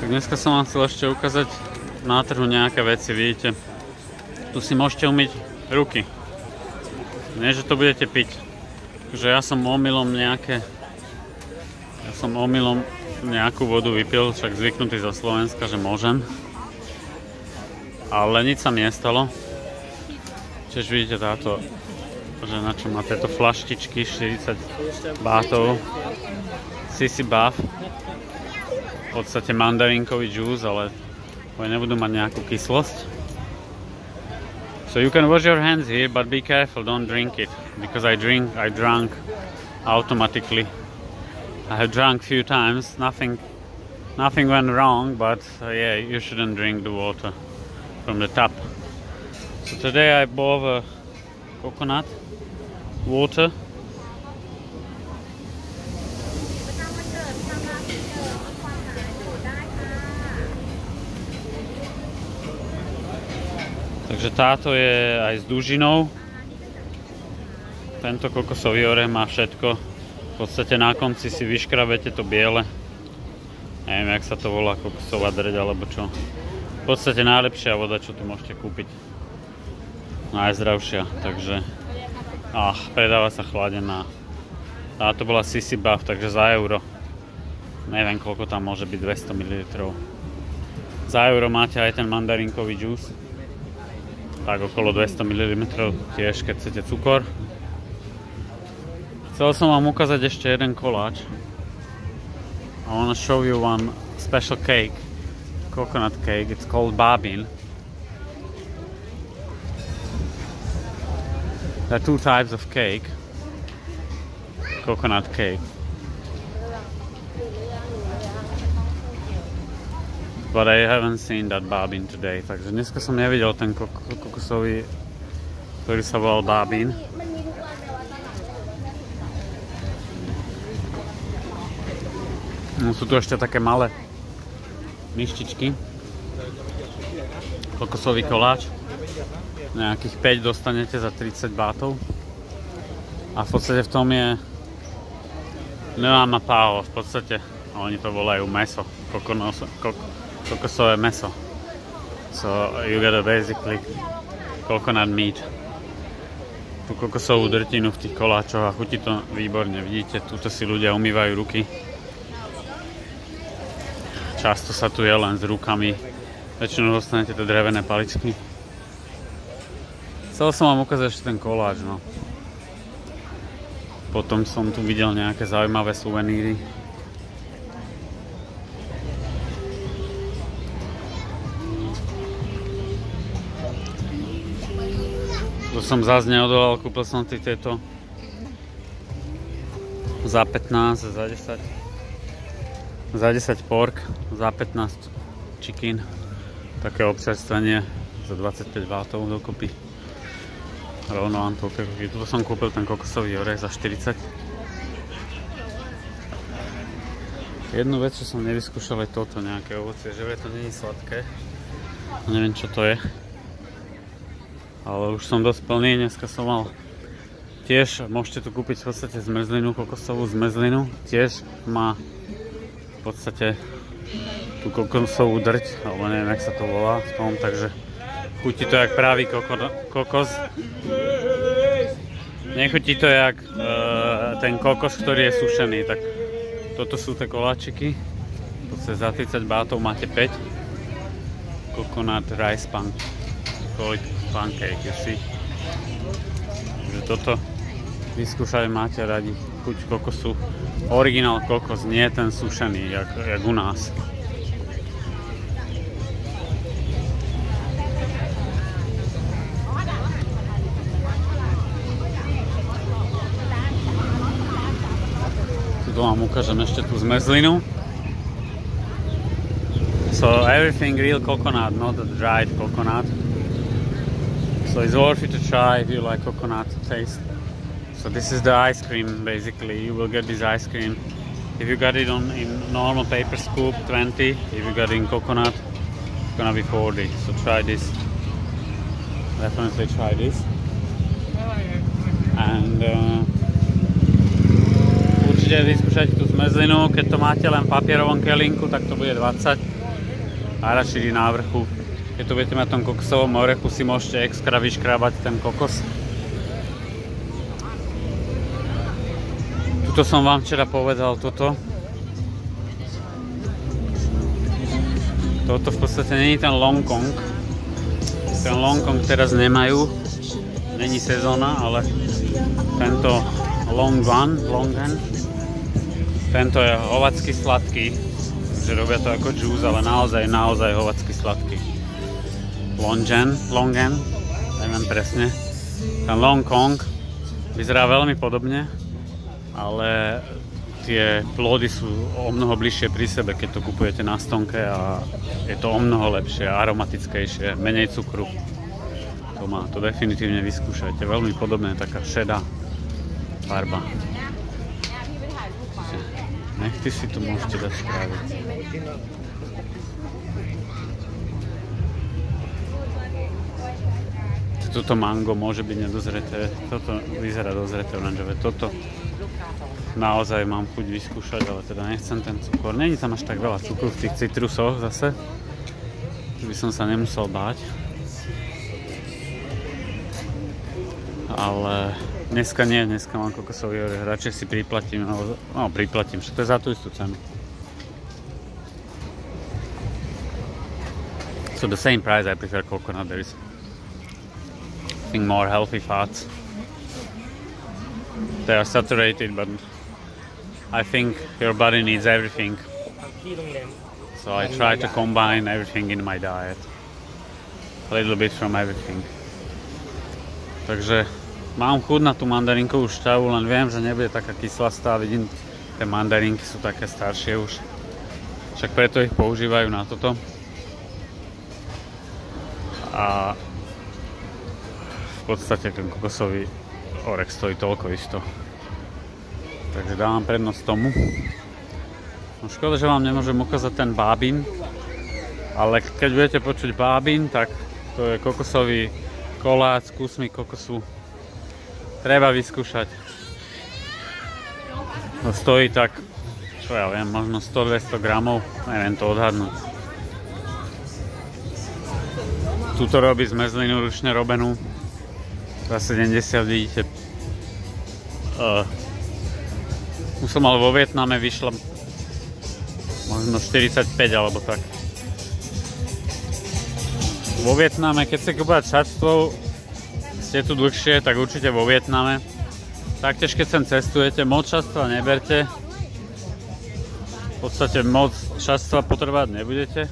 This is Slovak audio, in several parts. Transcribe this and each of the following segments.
Tak dneska som vám chcel ešte ukázať na trhu nejaké veci, vidíte. Tu si môžete umyť ruky. Nie, že to budete piť. Takže ja som omylom nejakú vodu vypil, však zvyknutý zo Slovenska, že môžem. Ale nič sa mi nestalo. Čiže vidíte táto, že na čo má tieto flaštičky, 40 bátov. Sissy Bath. V podstate mandarinkový džús, ale oni nebudú mať nejakú kyslosť. So you can wash your hands here, but be careful, don't drink it. Because I drank automatically. I have drunk few times, nothing went wrong, but yeah, you shouldn't drink the water from the tap. So today I bought a coconut water. Takže táto je aj s dužinou. Tento kokosový orech má všetko. V podstate na konci si vyškrabete to biele. Neviem, jak sa to volá, kokosová drť alebo čo. V podstate najlepšia voda, čo tu môžete kúpiť. Najzdravšia, takže... predáva sa chladená. Táto bola Sissy Bath, takže za euro. Neviem, koľko tam môže byť, 200 ml. Za euro máte aj ten mandarinkový džús. Tak okolo 200 ml tiež, keď chcete cukor. Chcel som vám ukázať ešte jeden koláč. I wanna show you one special cake. Coconut cake, it's called babin. There are two types of cake. Coconut cake. But I haven't seen that babin today. Takže dneska som nevidel ten kokosový, ktorý sa volal babin. No, sú tu ešte také malé myštičky. Kokosový koláč. Nejakých 5 dostanete za 30 bátov. A v podstate v tom je Neama Pao, v podstate oni to volajú meso. Kokosové meso. So you get a basically coconut meat. Tú kokosovú drtinu v tých koláčoch a chutí to výborne. Vidíte, tuto si ľudia umývajú ruky. Často sa tu je len s rukami. Väčšinou dostanete tie drevené paličky. Chcel som vám ukázať ešte ten koláč, no. Potom som tu videl nejaké zaujímavé suveníry. To som zase neodolal, kúpil som si tieto za 15, za 10 pork, za 15 chicken, také občerstvenie za 25 bátov dokopy. Rovno vám to ukázať. Tuto som kúpil ten kokosový orech za 40. Jednu vec, čo som nevyskúšal, je toto nejaké ovocie, že to nie je sladké. Neviem, čo to je. Ale už som dosť plný, dneska som mal tiež, môžete tu kúpiť v podstate zmrzlinu, kokosovú zmrzlinu. Tiež má v podstate tú kokosovú drť, alebo neviem, jak sa to volá v tom, takže chutí to jak pravý kokos. Nechutí to jak ten kokos, ktorý je sušený. Tak toto sú tie koláčiky. V podstate za 30 bátov máte 5. Coconut rice pancake, you see. Takže toto vyskúšať máte radi. Chuť kokosu. Originál kokos, nie ten sušený, jak u nás. Tu vám ukážem ešte tú zmrzlinu. So everything real coconut, not the dried coconut. So it's worth it to try if you like coconut taste. So this is the ice cream basically. You will get this ice cream. If you got it in normal paper scoop, 20. If you got it in coconut, it's gonna be 40. So try this. Definitely try this. And určite vyskúšajte tú zmrzlinu. Keď to máte len v papierovom kelinku, tak to bude 20. arašidi na vrchu. Keď tu budete mať tom kokosovom orechu, si môžete extra vyškrábať ten kokos. Tuto som vám včera povedal toto. Toto v podstate není ten Long Kong. Ten Long Kong teraz nemajú. Není sezóna, ale tento Longan. Tento je hovacky sladký. Takže robia to ako džús, ale naozaj hovacky sladký. Longan, neviem presne. Ten Long Kong vyzerá veľmi podobne, ale tie plody sú o mnoho bližšie pri sebe, keď to kupujete na stonke a je to o mnoho lepšie, aromatickejšie, menej cukru. To definitívne vyskúšajte. Veľmi podobné, taká šedá farba. Nechty si tu môžete dať skráviť. Toto mango môže byť nedozreté, toto vyzerá dozreté oranžové. Toto naozaj mám chuť vyskúšať, ale teda nechcem ten cukor. Není tam až tak veľa cukru v tých citrusoch zase. Tu by som sa nemusel báť. Ale dneska nie, dneska mám kokosový orech. Radšej si priplatím, že to je za tú istú cenu. So the same price I prefer coconut. There is more healthy fats. They are saturated, but I think your body needs everything. So I try to combine everything in my diet. A little bit from everything. Takže mám chuť na tú mandarinkovú šťavu, len viem, že nebude taká kyslastá. Vidím, tie mandarinky sú také staršie už. Však preto ich používajú na toto. A v podstate ten kokosový orech stojí toľko isto. Takže dávam prednosť tomu. No škoda, že vám nemôžem ukázať ten bábin, ale keď budete počuť bábin, tak to je kokosový koláč s kusmi kokosu. Treba vyskúšať. To stojí tak, čo ja viem, možno 100-200 gramov, neviem to odhadnúť. Tuto robí zmrzlinu ručne robenú. Za 70 vidíte. Už som mal vo Vietname, vyšla možno 45 alebo tak. Vo Vietname, keď chcete kúpať čerstvo, ste tu dlhšie, tak určite vo Vietname. Taktiež keď sem cestujete, moc čerstva neberte. V podstate moc čerstva potrebovať nebudete.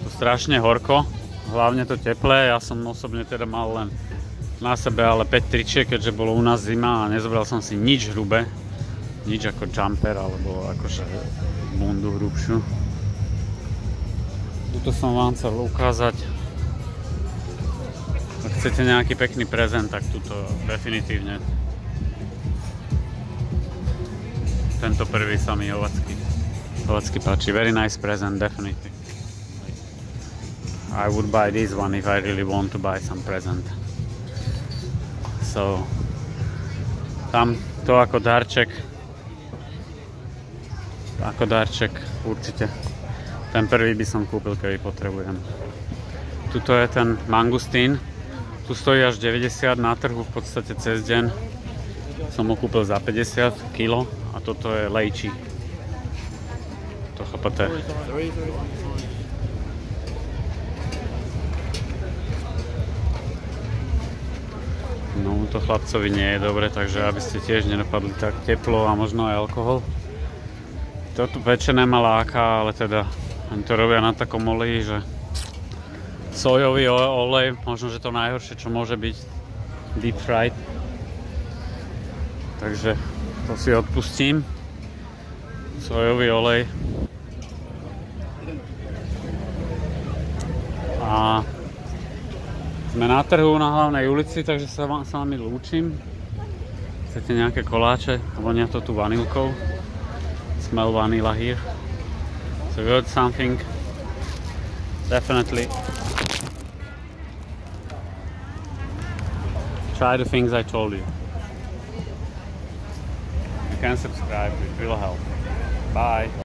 To strašne horko, hlavne to teplé. Ja som osobne teda mal len na sebe ale 5 tričiek, keďže bolo u nás zima a nezobral som si nič hrubé. Nič ako jumper alebo akože bundu hrubšiu. Tuto som vám chcel ukázať. Ak chcete nejaký pekný prezent, tak tuto definitívne. Tento prvý sa mi hovacky páči. Very nice present, definitely. I would buy this one if I really want to buy some present. So, tam to ako darček určite. Ten prvý by som kúpil, keby potrebujem. Tuto je ten mangustín. Tu stojí až 90 na trhu, v podstate cez deň. Som ho kúpil za 50 kg a toto je lejčí. To chápate? No to chlapcovi nie je dobre, takže aby ste tiež nedopadli tak teplo a možno aj alkohol. Toto pečené ma láka, ale teda oni to robia na takom oleji, že sojový olej, možno že to najhoršie, čo môže byť deep fried. Takže to si odpustím. Sojový olej. A sme na trhu na Hlavnej ulici, takže sa vami lúčim. Chcete nejaké koláče? Vonia to tu vanilkou. Smell vanilla here. So got something. Definitely. Try the things I told you. You can subscribe, it will help. Bye.